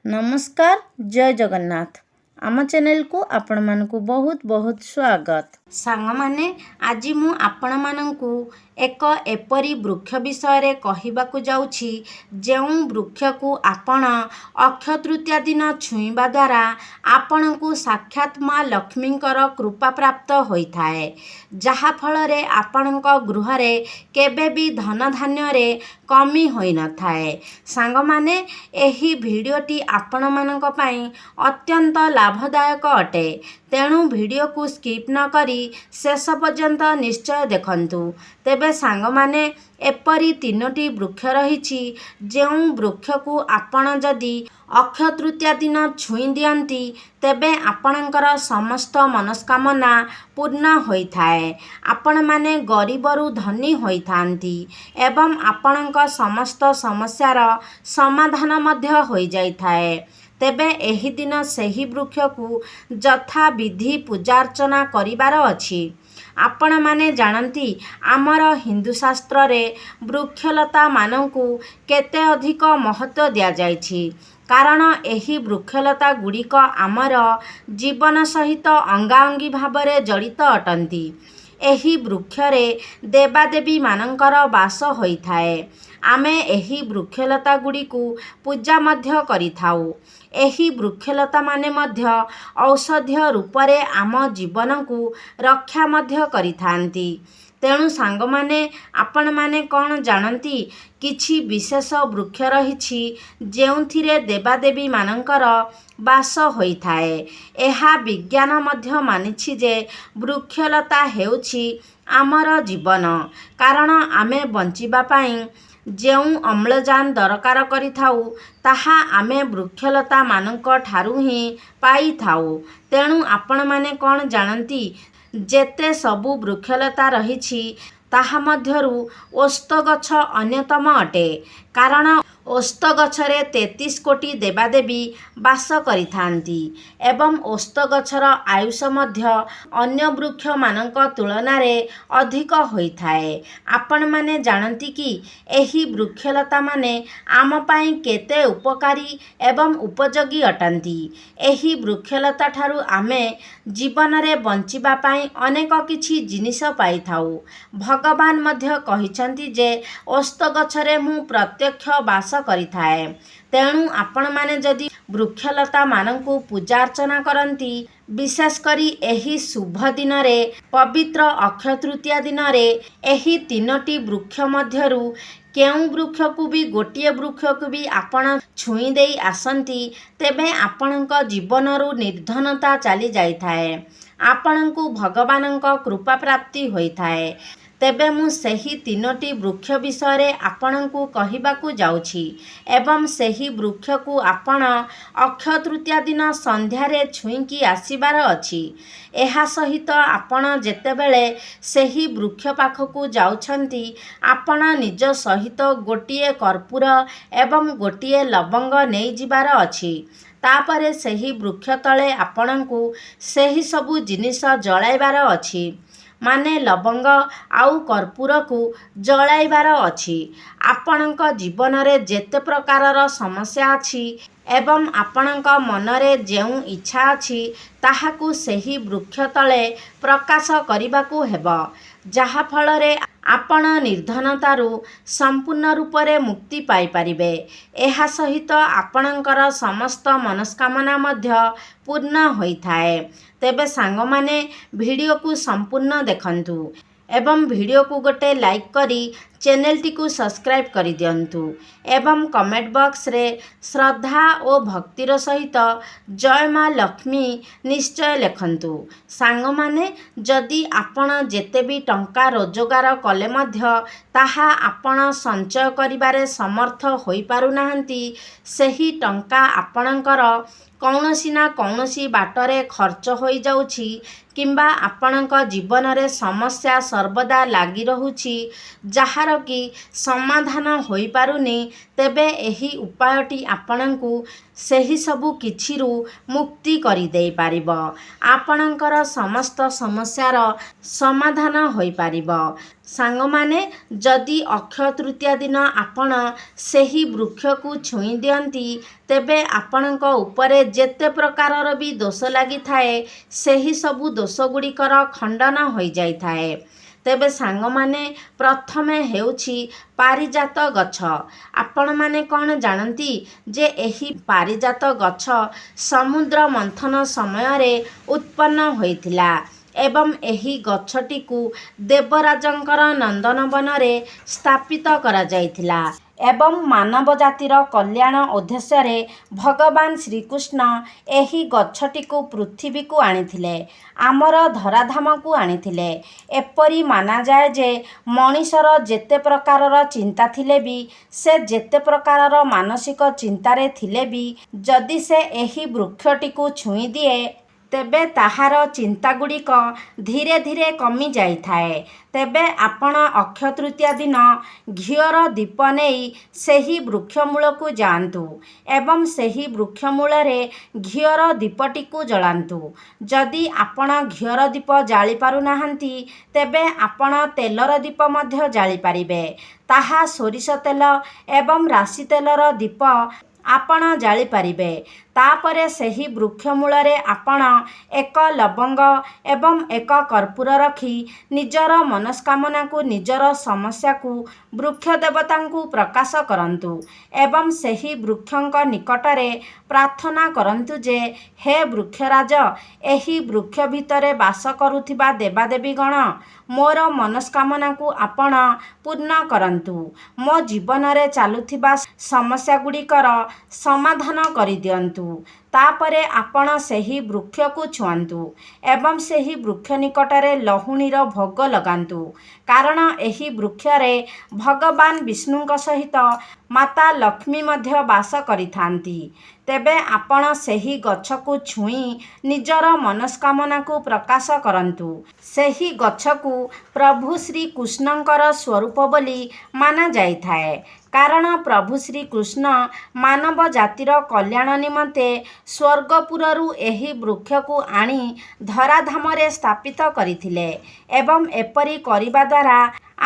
नमस्कार जय जगन्नाथ आम चैनल को आपण मानकु बहुत बहुत स्वागत। सांग माने आज मु आपण मानकु एक एपरी वृक्ष विषय कहबाकू जाउछि जेउ वृक्ष को आपण अक्षय तृतीया दिन छुईबा द्वारा आपण को साक्षात माँ लक्ष्मींकर कृपा प्राप्त होइथाए, जहा फल रे आपणक गृह रे केबे भी धन धान्य रे कमी होई न थाए। सांग माने एही भिडियोटी आपण मानक पई अत्यंत लाभदायक अटे, तेणु भिडियो को स्किप न करी शेष पर्यंत निश्चय देखंतु। तेबे सांग माने एपरी तीनोटी वृक्ष रहिछि जेउ वृक्ष को आपण जदि अक्षय तृतीया दिन छुई दियंती तेबे आपणकर समस्त मनस्कामना पूर्ण होइथाए। आपण माने गरीबरु धनी होइथांती एवं आपणक समस्त समस्यार समाधान मध्य होई जाइथाए। तेबे एही दिन सेही वृक्ष को यथा विधि पूजा अर्चना करिबार अछि। आपण माने जानती आमर हिंदू शास्त्र रे वृक्षलता मानकु केते अधिक महत्व दिया जाइछि, कारण एही वृक्षलता गुड़िक आमर जीवन सहित अंगाअंगी भावरे जड़ित अटंती। एही वृक्षरे देवादेवी मानकर वास होइथाए। आमे एही वृक्षलता गुड़िकु पूजा मध्य करिथाउ। एही वृक्षलता माने मध्य औषधीय रूपरे आम जीवन को रक्षा मध्य करिथांती। तेणु सांग माने आपण माने कौन जानती किछि विशेष वृक्ष रहिछि जेउथिरे देवादेवी मानकर वास होइथाए। एहा विज्ञान मध्य मानिछि जे वृक्षलता हेउछि आमर जीवन, कारण आमे बंचिबा पई जेउ अम्लजान दरकार करिथाउ ताहा आमे वृक्षलता मानक ठारू ही पाई थाउ। तेणु आपण माने कौन जानती जेते सबु वृक्षलता रहिछि ताहा मध्यरु ओस्त गछ अन्यतम अटे, कारण ओस्त गछरे 33 कोटी देवादेवी वास करिथांती एवं ओस्त गछर आयुष मध्य अन्य वृक्ष मानक तुलना रे अधिक होइथाए। आपण माने जानती कि एही वृक्षलता माने आम पाई केते उपकारी एवं उपयोगी अटंती। एही वृक्षलता ठारू आमे जीवन रे बंचिबा पाई अनेक किछि जिनिस पाई थाउ। भगवान मध्य कहिसंती जे ओस्त गछरे मु प्रत्यक्ष वास करिथाए। तेणु आपण माने जदि वृक्षलता मानकु पूजा अर्चना करंती, विशेष करी एही शुभ दिन रे पवित्र अक्षय तृतीया दिन रे एही तीनोटी वृक्ष मध्यरु केउ वृक्ष को भी गोटिए वृक्ष को भी आपण छुई देई आसंती तेबे आपणक जीवनरु निर्धनता चली जाइथाए, आपणकु भगवानक कृपा प्राप्ति होइथाए। तेबे मु सेही तीनोटी वृक्ष विषय आपणकु कहिबाकू जाउछि एवं सेही वृक्ष को आपण अक्षय तृतीया दिन संध्यारे छुईकी आसीबार अछि। एहा सहित आपण जेतेबेले सेही वृक्ष पाखकू जाउछंती आपण निज सहित गोटिए कर्पूर एवं गोटिए लवंग नहीं जिबार अछि। तापरे सेही वृक्ष तले आपणकू सेही सबु जिनिस जळाइबार अछि, माने लवंग आउ कर्पूर को जळाइबार अछि। आपणक जीवन रे जेते प्रकारर समस्या अछि एवं आपणक मनरे जेउ इच्छा अछि ताहाकू सेही वृक्ष तले प्रकाश करिबाकू हेबो, जहा फल रे आपण निर्धनतारू संपूर्ण रूपरे मुक्ति पाई परिबे। एहा सहित आपणकर समस्त मनस्कामना मध्य पूर्ण होइथाए। तेबे सांग माने भिडियो को संपूर्ण देखंतु एवं भिडियो को गोटे लाइक करी चैनल टी को सब्सक्राइब करि दियंतु एवं कमेंट बॉक्स रे श्रद्धा और भक्तिर सहित जय माँ लक्ष्मी निश्चय लिखंतु। सांग माने जदि आपण जेते भी टंका रोजगार कले मध्य ताहा आपण संचय करिबारे समर्थ होई पारु नाहंती, सेही टंका आपणकर कौनसी ना कौनसी बाटरे खर्च होई जाउछि किंबा आपणक जीवन रे समस्या सर्वदा लागी रहुछि, जहा ଯାହାର କି ସମାଧାନ ହୋଇପାରୁନି, ତେବେ ଏହି ଉପାୟଟି ଆପଣଙ୍କୁ ସେହି ସବୁ କିଛିରୁ ମୁକ୍ତି କରିଦେଇପାରିବ। ଆପଣଙ୍କର ସମସ୍ତ ସମସ୍ୟାର ସମାଧାନ ହୋଇପାରିବ। ସାଙ୍ଗମାନେ, ଯଦି ଅକ୍ଷୟ ତୃତୀୟା ଦିନ ଆପଣ ସେହି ବୃକ୍ଷକୁ ଛୁଇଁ ଦିଅନ୍ତି, ତେବେ ଆପଣଙ୍କ ଉପରେ ଯେତେ ପ୍ରକାରର ବି ଦୋଷ ଲାଗିଥାଏ, ସେହି ସବୁ ଦୋଷଗୁଡ଼ିକର ଖଣ୍ଡନ ହୋଇଯାଇଥାଏ। ତେବେ ସାଙ୍ଗମାନେ, ପ୍ରଥମେ ହେଉଛି ପାରିଜାତ ଗଛ। ଆପଣମାନେ କ'ଣ ଜାଣନ୍ତି ଯେ ଏହି ପାରିଜାତ ଗଛ ସମୁଦ୍ର ମନ୍ଥନ ସମୟରେ ଉତ୍ପନ୍ନ ହୋଇଥିଲା ଏବଂ ଏହି ଗଛଟିକୁ ଦେବରାଜଙ୍କର ନନ୍ଦନବନରେ ସ୍ଥାପିତ କରାଯାଇଥିଲା ଏବଂ ମାନବ ଜାତିର କଲ୍ୟାଣ ଉଦ୍ଦେଶ୍ୟରେ ଭଗବାନ ଶ୍ରୀକୃଷ୍ଣ ଏହି ଗଛଟିକୁ ପୃଥିବୀକୁ ଆଣିଥିଲେ, ଆମର ଧରାଧାମକୁ ଆଣିଥିଲେ। ଏପରି ମାନାଯାଏ ଯେ ମଣିଷର ଯେତେ ପ୍ରକାରର ଚିନ୍ତା ଥିଲେ ବି, ସେ ଯେତେ ପ୍ରକାରର ମାନସିକ ଚିନ୍ତାରେ ଥିଲେ ବି, ଯଦି ସେ ଏହି ବୃକ୍ଷଟିକୁ ଛୁଇଁ ଦିଏ, ତେବେ ତାହାର ଚିନ୍ତାଗୁଡ଼ିକ ଧୀରେ ଧୀରେ କମି ଯାଇଥାଏ। ତେବେ ଆପଣ ଅକ୍ଷୟ ତୃତୀୟା ଦିନ ଘିଅର ଦୀପ ନେଇ ସେହି ବୃକ୍ଷ ମୂଳକୁ ଯାଆନ୍ତୁ ଏବଂ ସେହି ବୃକ୍ଷ ମୂଳରେ ଘିଅର ଦୀପଟିକୁ ଜଳାନ୍ତୁ। ଯଦି ଆପଣ ଘିଅର ଦୀପ ଜାଳିପାରୁନାହାନ୍ତି, ତେବେ ଆପଣ ତେଲର ଦୀପ ମଧ୍ୟ ଜାଳିପାରିବେ। ତାହା ସୋରିଷ ତେଲ ଏବଂ ରାଶି ତେଲର ଦୀପ ଆପଣ ଜାଳିପାରିବେ। ତାପରେ ସେହି ବୃକ୍ଷ ମୂଳରେ ଆପଣ ଏକ ଲବଙ୍ଗ ଏବଂ ଏକ କର୍ପୂର ରଖି ନିଜର ମନସ୍କାମନାକୁ, ନିଜର ସମସ୍ୟାକୁ ବୃକ୍ଷ ଦେବତାଙ୍କୁ ପ୍ରକାଶ କରନ୍ତୁ ଏବଂ ସେହି ବୃକ୍ଷଙ୍କ ନିକଟରେ ପ୍ରାର୍ଥନା କରନ୍ତୁ ଯେ, ହେ ବୃକ୍ଷରାଜ, ଏହି ବୃକ୍ଷ ଭିତରେ ବାସ କରୁଥିବା ଦେବାଦେବୀଗଣ, ମୋର ମନସ୍କାମନାକୁ ଆପଣ ପୂର୍ଣ୍ଣ କରନ୍ତୁ। ମୋ ଜୀବନରେ ଚାଲୁଥିବା ସମସ୍ୟାଗୁଡ଼ିକର ସମାଧାନ କରିଦିଅନ୍ତୁ। ତାପରେ ଆପଣ ସେହି ବୃକ୍ଷକୁ ଛୁଅଁନ୍ତୁ ଏବଂ ସେହି ବୃକ୍ଷ ନିକଟରେ ଲହୁଣୀର ଭୋଗ ଲଗାନ୍ତୁ, କାରଣ ଏହି ବୃକ୍ଷରେ ଭଗବାନ ବିଷ୍ଣୁଙ୍କ ସହିତ ମାତା ଲକ୍ଷ୍ମୀ ମଧ୍ୟ ବାସ କରିଥାନ୍ତି। ତେବେ ଆପଣ ସେହି ଗଛକୁ ଛୁଇଁ ନିଜର ମନସ୍କାମନାକୁ ପ୍ରକାଶ କରନ୍ତୁ। ସେହି ଗଛକୁ ପ୍ରଭୁ ଶ୍ରୀକୃଷ୍ଣଙ୍କର ସ୍ୱରୂପ ବୋଲି ମାନାଯାଇଥାଏ, କାରଣ ପ୍ରଭୁ ଶ୍ରୀକୃଷ୍ଣ ମାନବ ଜାତିର କଲ୍ୟାଣ ନିମନ୍ତେ ସ୍ୱର୍ଗପୁରରୁ ଏହି ବୃକ୍ଷକୁ ଆଣି ଧରାଧାମରେ ସ୍ଥାପିତ କରିଥିଲେ ଏବଂ ଏପରି କରିବା ଦ୍ୱାରା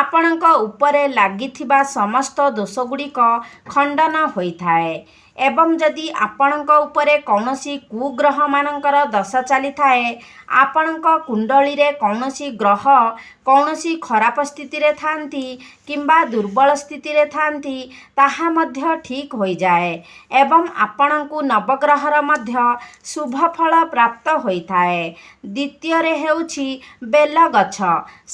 ଆପଣଙ୍କ ଉପରେ ଲାଗିଥିବା ସମସ୍ତ ଦୋଷଗୁଡ଼ିକ ଖଣ୍ଡନ ହୋଇଥାଏ। ଏବଂ ଯଦି ଆପଣଙ୍କ ଉପରେ କୌଣସି କୁଗ୍ରହମାନଙ୍କର ଦଶା ଚାଲିଥାଏ, ଆପଣଙ୍କ କୁଣ୍ଡଳୀରେ କୌଣସି ଗ୍ରହ କୌଣସି ଖରାପ ସ୍ଥିତିରେ ଥାନ୍ତି କିମ୍ବା ଦୁର୍ବଳ ସ୍ଥିତିରେ ଥାନ୍ତି, ତାହା ମଧ୍ୟ ଠିକ୍ ହୋଇଯାଏ ଏବଂ ଆପଣଙ୍କୁ ନବଗ୍ରହର ମଧ୍ୟ ଶୁଭ ଫଳ ପ୍ରାପ୍ତ ହୋଇଥାଏ। ଦ୍ୱିତୀୟରେ ହେଉଛି ବେଲଗଛ।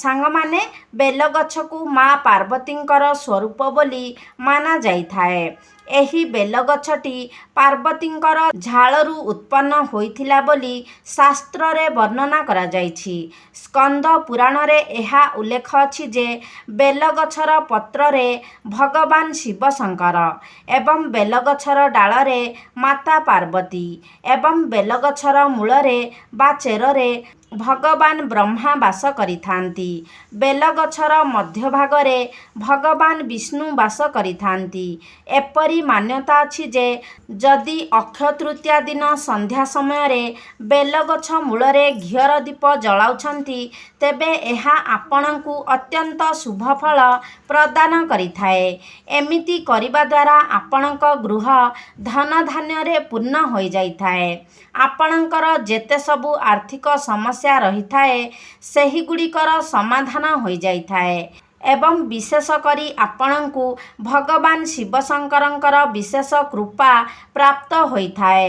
ସାଙ୍ଗମାନେ, ବେଲଗଛକୁ ମା ପାର୍ବତୀଙ୍କର ସ୍ୱରୂପ ବୋଲି ମାନାଯାଇଥାଏ। ଏହି ବେଲଗଛଟି ପାର୍ବତୀଙ୍କର ଝାଳରୁ ଉତ୍ପନ୍ନ ହୋଇଥିଲା ବୋଲି ଶାସ୍ତ୍ରରେ ବର୍ଣ୍ଣନା କରାଯାଇଛି। ସ୍କନ୍ଦ ପୁରାଣରେ ଏହା ଉଲ୍ଲେଖ ଅଛି ଯେ ବେଲଗଛର ପତ୍ରରେ ଭଗବାନ ଶିବ ଶଙ୍କର ଏବଂ ବେଲଗଛର ଡାଳରେ ମାତା ପାର୍ବତୀ ଏବଂ ବେଲଗଛର ମୂଳରେ ବା ଚେରରେ ଭଗବାନ ବ୍ରହ୍ମା ବାସ କରିଥାନ୍ତି। ବେଲଗଛର ମଧ୍ୟଭାଗରେ ଭଗବାନ ବିଷ୍ଣୁ ବାସ କରିଥାନ୍ତି। ଏପରି ମାନ୍ୟତା ଅଛି ଯେ ଯଦି ଅକ୍ଷୟ ତୃତୀୟା ଦିନ ସନ୍ଧ୍ୟା ସମୟରେ ବେଲଗଛ ମୂଳରେ ଘିଅର ଦୀପ ଜଳାଉଛନ୍ତି, ତେବେ ଏହା ଆପଣଙ୍କୁ ଅତ୍ୟନ୍ତ ଶୁଭ ଫଳ ପ୍ରଦାନ କରିଥାଏ। ଏମିତି କରିବା ଦ୍ୱାରା ଆପଣଙ୍କ ଗୃହ ଧନଧାନ୍ୟରେ ପୂର୍ଣ୍ଣ ହୋଇଯାଇଥାଏ। ଆପଣଙ୍କର ଯେତେ ସବୁ ଆର୍ଥିକ ସମସ୍ୟା ରହିଥାଏ, ସେହିଗୁଡ଼ିକର ସମାଧାନ ହୋଇଯାଇଥାଏ ଏବଂ ବିଶେଷ କରି ଆପଣଙ୍କୁ ଭଗବାନ ଶିବ ଶଙ୍କରଙ୍କର ବିଶେଷ କୃପା ପ୍ରାପ୍ତ ହୋଇଥାଏ।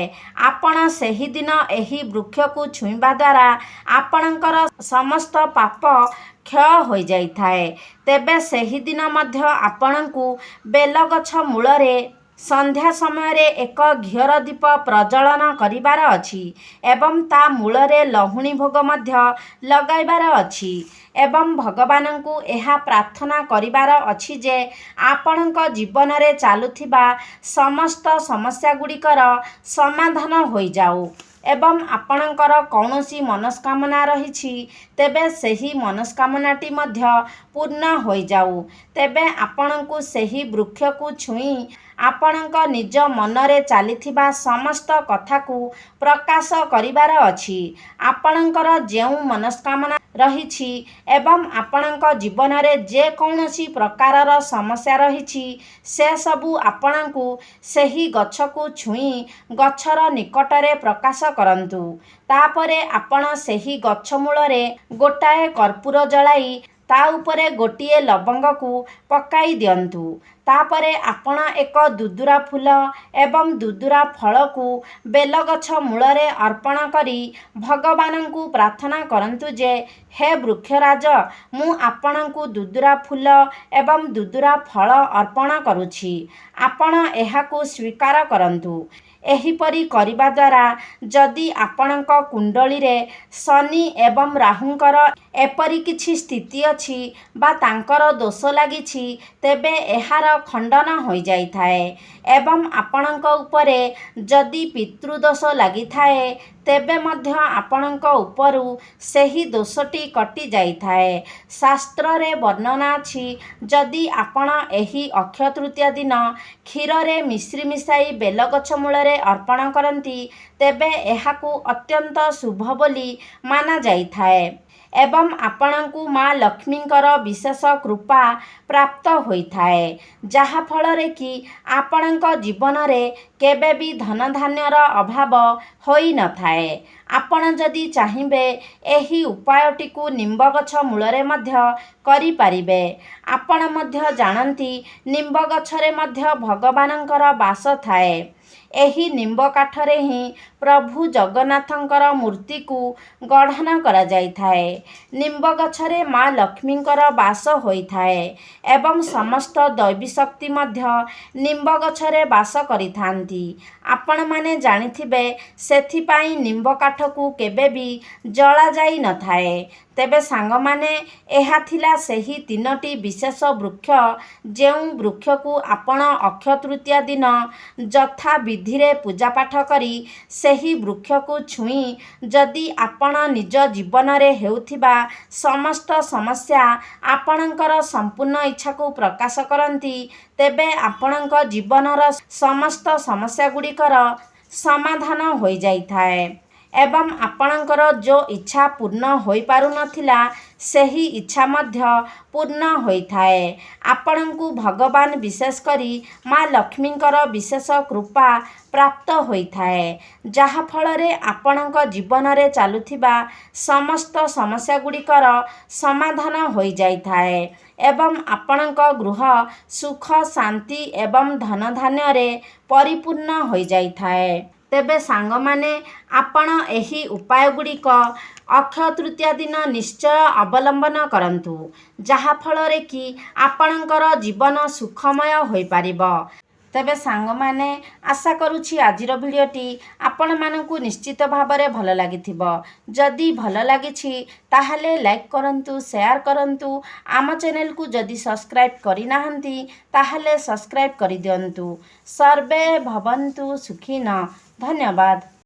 ଆପଣ ସେହିଦିନ ଏହି ବୃକ୍ଷକୁ ଛୁଇଁବା ଦ୍ୱାରା ଆପଣଙ୍କର ସମସ୍ତ ପାପ କ୍ଷୟ ହୋଇଯାଇଥାଏ। ତେବେ ସେହିଦିନ ମଧ୍ୟ ଆପଣଙ୍କୁ ବେଲଗଛ ମୂଳରେ ସନ୍ଧ୍ୟା ସମୟରେ ଏକ ଘିଅର ଦୀପ ପ୍ରଜ୍ୱଳନ କରିବାର ଅଛି ଏବଂ ତା ମୂଳରେ ଲହୁଣୀ ଭୋଗ ମଧ୍ୟ ଲଗାଇବାର ଅଛି ଏବଂ ଭଗବାନଙ୍କୁ ଏହା ପ୍ରାର୍ଥନା କରିବାର ଅଛି ଯେ ଆପଣଙ୍କ ଜୀବନରେ ଚାଲୁଥିବା ସମସ୍ତ ସମସ୍ୟାଗୁଡ଼ିକର ସମାଧାନ ହୋଇଯାଉ। ଏବଂ ଆପଣଙ୍କର କୌଣସି ମନସ୍କାମନା ରହିଛି ତେବେ ସେହି ମନସ୍କାମନାଟି ମଧ୍ୟ ପୂର୍ଣ୍ଣ ହୋଇଯାଉ। ତେବେ ଆପଣଙ୍କୁ ସେହି ବୃକ୍ଷକୁ ଛୁଇଁ ଆପଣଙ୍କ ନିଜ ମନରେ ଚାଲିଥିବା ସମସ୍ତ କଥାକୁ ପ୍ରକାଶ କରିବାର ଅଛି। ଆପଣଙ୍କର ଯେଉଁ ମନସ୍କାମନା ରହିଛି ଏବଂ ଆପଣଙ୍କ ଜୀବନରେ ଯେକୌଣସି ପ୍ରକାରର ସମସ୍ୟା ରହିଛି ସେସବୁ ଆପଣଙ୍କୁ ସେହି ଗଛକୁ ଛୁଇଁ ଗଛର ନିକଟରେ ପ୍ରକାଶ କରନ୍ତୁ। ତାପରେ ଆପଣ ସେହି ଗଛ ମୂଳରେ ଗୋଟାଏ କର୍ପୂର ଜଳାଇ ତା ଉପରେ ଗୋଟିଏ ଲବଙ୍ଗକୁ ପକାଇ ଦିଅନ୍ତୁ। ତାପରେ ଆପଣ ଏକ ଦୁଦୁରା ଫୁଲ ଏବଂ ଦୁଦୁରା ଫଳକୁ ବେଲଗଛ ମୂଳରେ ଅର୍ପଣ କରି ଭଗବାନଙ୍କୁ ପ୍ରାର୍ଥନା କରନ୍ତୁ ଯେ ହେ ବୃକ୍ଷରାଜ, ମୁଁ ଆପଣଙ୍କୁ ଦୁଦୁରା ଫୁଲ ଏବଂ ଦୁଦୁରା ଫଳ ଅର୍ପଣ କରୁଛି। ଆପଣ ଏହାକୁ ସ୍ୱୀକାର କରନ୍ତୁ। ଏହିପରି କରିବା ଦ୍ୱାରା ଯଦି ଆପଣଙ୍କ କୁଣ୍ଡଳୀରେ ଶନି ଏବଂ ରାହୁଙ୍କର ଏପରି କିଛି ସ୍ଥିତି ଅଛି ବା ତାଙ୍କର ଦୋଷ ଲାଗିଛି ତେବେ ଏହାର ଖଣ୍ଡନ ହୋଇଯାଇଥାଏ। ଏବଂ ଆପଣଙ୍କ ଉପରେ ଯଦି ପିତୃଦୋଷ ଲାଗିଥାଏ ତେବେ ମଧ୍ୟ ଆପଣଙ୍କ ଉପରୁ ସେହି ଦୋଷଟି କଟି ଯାଇଥାଏ। ଶାସ୍ତ୍ରରେ ବର୍ଣ୍ଣନା ଅଛି, ଯଦି ଆପଣ ଏହି ଅକ୍ଷୟ ତୃତୀୟା ଦିନ କ୍ଷୀରରେ ମିଶ୍ରି ମିଶାଇ ବେଲଗଛ ମୂଳରେ ଅର୍ପଣ କରନ୍ତି ତେବେ ଏହାକୁ ଅତ୍ୟନ୍ତ ଶୁଭ ବୋଲି ମାନାଯାଇଥାଏ ଏବଂ ଆପଣଙ୍କୁ ମା ଲକ୍ଷ୍ମୀଙ୍କର ବିଶେଷ କୃପା ପ୍ରାପ୍ତ ହୋଇଥାଏ, ଯାହାଫଳରେ କି ଆପଣଙ୍କ ଜୀବନରେ କେବେ ବି ଧନଧାନ୍ୟର ଅଭାବ ହୋଇନଥାଏ। ଆପଣ ଯଦି ଚାହିଁବେ ଏହି ଉପାୟଟିକୁ ନିମ୍ବ ଗଛ ମୂଳରେ ମଧ୍ୟ କରିପାରିବେ। ଆପଣ ମଧ୍ୟ ଜାଣନ୍ତି ନିମ୍ବ ଗଛରେ ମଧ୍ୟ ଭଗବାନଙ୍କର ବାସ ଥାଏ। ଏହି ନିମ୍ବ କାଠରେ ହିଁ ପ୍ରଭୁ ଜଗନ୍ନାଥଙ୍କର ମୂର୍ତ୍ତିକୁ ଗଢ଼ନ କରାଯାଇଥାଏ। ନିମ୍ବ ଗଛରେ ମା ଲକ୍ଷ୍ମୀଙ୍କର ବାସ ହୋଇଥାଏ ଏବଂ ସମସ୍ତ ଦୈବୀ ଶକ୍ତି ମଧ୍ୟ ନିମ୍ବ ଗଛରେ ବାସ କରିଥାନ୍ତି। ଆପଣମାନେ ଜାଣିଥିବେ ସେଥିପାଇଁ ନିମ୍ବ କାଠକୁ କେବେ ବି ଜଳାଯାଇନଥାଏ। ତେବେ ସାଙ୍ଗମାନେ, ଏହା ଥିଲା ସେହି ତିନୋଟି ବିଶେଷ ବୃକ୍ଷ ଯେଉଁ ବୃକ୍ଷକୁ ଆପଣ ଅକ୍ଷୟ ତୃତୀୟା ଦିନ ଯଥା ବିଧିରେ ପୂଜାପାଠ କରି ସେହି ବୃକ୍ଷକୁ ଛୁଇଁ ଯଦି ଆପଣ ନିଜ ଜୀବନରେ ହେଉଥିବା ସମସ୍ତ ସମସ୍ୟା ଆପଣଙ୍କର ସମ୍ପୂର୍ଣ୍ଣ ଇଚ୍ଛାକୁ ପ୍ରକାଶ କରନ୍ତି ତେବେ ଆପଣଙ୍କ ଜୀବନର ସମସ୍ତ ସମସ୍ୟାଗୁଡ଼ିକର ସମାଧାନ ହୋଇଯାଇଥାଏ ଏବଂ ଆପଣଙ୍କର ଯେଉଁ ଇଚ୍ଛା ପୂର୍ଣ୍ଣ ହୋଇପାରୁନଥିଲା ସେହି ଇଚ୍ଛା ମଧ୍ୟ ପୂର୍ଣ୍ଣ ହୋଇଥାଏ। ଆପଣଙ୍କୁ ଭଗବାନ ବିଶେଷ କରି ମା ଲକ୍ଷ୍ମୀଙ୍କର ବିଶେଷ କୃପା ପ୍ରାପ୍ତ ହୋଇଥାଏ, ଯାହାଫଳରେ ଆପଣଙ୍କ ଜୀବନରେ ଚାଲୁଥିବା ସମସ୍ତ ସମସ୍ୟାଗୁଡ଼ିକର ସମାଧାନ ହୋଇଯାଇଥାଏ ଏବଂ ଆପଣଙ୍କ ଗୃହ ସୁଖ ଶାନ୍ତି ଏବଂ ଧନଧାନ୍ୟରେ ପରିପୂର୍ଣ୍ଣ ହୋଇଯାଇଥାଏ। ତେବେ ସାଙ୍ଗମାନେ, ଆପଣ ଏହି ଉପାୟଗୁଡ଼ିକ ଅକ୍ଷୟ ତୃତୀୟା ଦିନ ନିଶ୍ଚୟ ଅବଲମ୍ବନ କରନ୍ତୁ, ଯାହାଫଳରେ କି ଆପଣଙ୍କର ଜୀବନ ସୁଖମୟ ହୋଇପାରିବ। ତେବେ ସାଙ୍ଗମାନେ, ଆଶା କରୁଛି ଆଜିର ଭିଡ଼ିଓଟି ଆପଣମାନଙ୍କୁ ନିଶ୍ଚିତ ଭାବରେ ଭଲ ଲାଗିଥିବ। ଯଦି ଭଲ ଲାଗିଛି ତାହେଲେ ଲାଇକ୍ କରନ୍ତୁ, ସେୟାର କରନ୍ତୁ। ଆମ ଚ୍ୟାନେଲକୁ ଯଦି ସବସ୍କ୍ରାଇବ୍ କରିନାହାନ୍ତି ତାହେଲେ ସବସ୍କ୍ରାଇବ୍ କରିଦିଅନ୍ତୁ। ସର୍ବେ ଭବନ୍ତୁ ସୁଖିନଃ। ଧନ୍ୟବାଦ।